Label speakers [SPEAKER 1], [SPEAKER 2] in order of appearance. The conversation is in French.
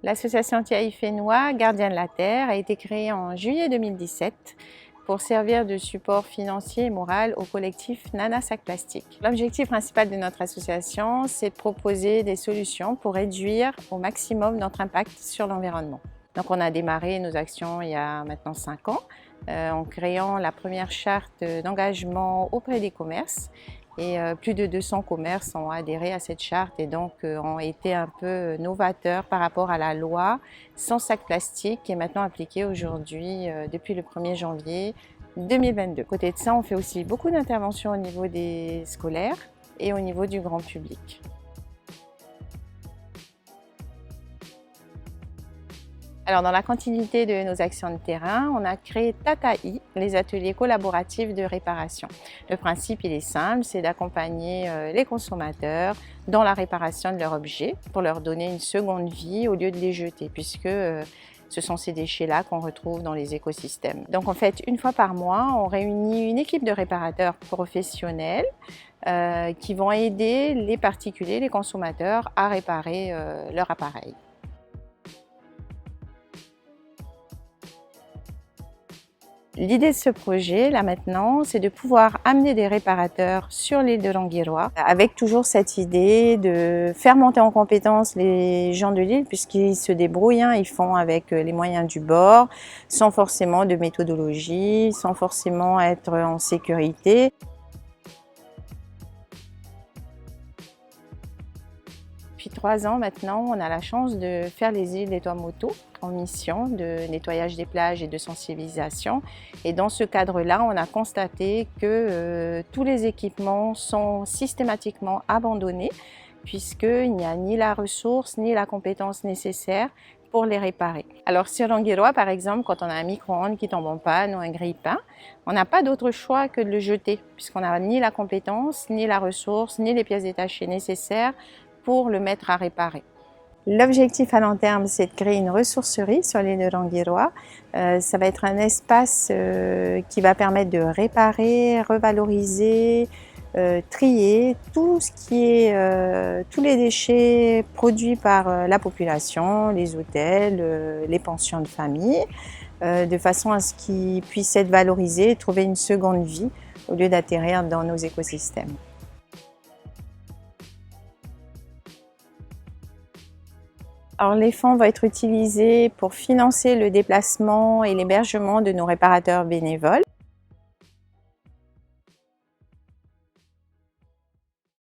[SPEAKER 1] L'association Tiaï Fénois, Gardien de la Terre, a été créée en juillet 2017 pour servir de support financier et moral au collectif Nana Sac Plastique. L'objectif principal de notre association, c'est de proposer des solutions pour réduire au maximum notre impact sur l'environnement. Donc on a démarré nos actions il y a maintenant 5 ans en créant la première charte d'engagement auprès des commerces. Et plus de 200 commerces ont adhéré à cette charte et donc ont été un peu novateurs par rapport à la loi sans sac plastique qui est maintenant appliquée aujourd'hui depuis le 1er janvier 2022. À côté de ça, on fait aussi beaucoup d'interventions au niveau des scolaires et au niveau du grand public. Alors, dans la continuité de nos actions de terrain, on a créé TATAI, les ateliers collaboratifs de réparation. Le principe, il est simple, c'est d'accompagner les consommateurs dans la réparation de leurs objets pour leur donner une seconde vie au lieu de les jeter, puisque ce sont ces déchets-là qu'on retrouve dans les écosystèmes. Donc, en fait, une fois par mois, on réunit une équipe de réparateurs professionnels qui vont aider les particuliers, les consommateurs, à réparer leur appareil. L'idée de ce projet, là maintenant, c'est de pouvoir amener des réparateurs sur l'île de Languiroa, avec toujours cette idée de faire monter en compétence les gens de l'île, puisqu'ils se débrouillent, ils font avec les moyens du bord, sans forcément de méthodologie, sans forcément être en sécurité. Depuis 3 ans maintenant, on a la chance de faire les îles des Tuamotu en mission de nettoyage des plages et de sensibilisation. Et dans ce cadre-là, on a constaté que tous les équipements sont systématiquement abandonnés puisqu'il n'y a ni la ressource ni la compétence nécessaire pour les réparer. Alors sur Languiroa, par exemple, quand on a un micro-ondes qui tombe en panne ou un grille-pain, on n'a pas d'autre choix que de le jeter puisqu'on n'a ni la compétence, ni la ressource, ni les pièces détachées nécessaires pour le mettre à réparer. L'objectif à long terme, c'est de créer une ressourcerie sur l'île de Languiroa. Ça va être un espace qui va permettre de réparer, revaloriser, trier tout ce qui est tous les déchets produits par la population, les hôtels, les pensions de famille, de façon à ce qu'ils puissent être valorisés et trouver une seconde vie au lieu d'atterrir dans nos écosystèmes. Alors, les fonds vont être utilisés pour financer le déplacement et l'hébergement de nos réparateurs bénévoles.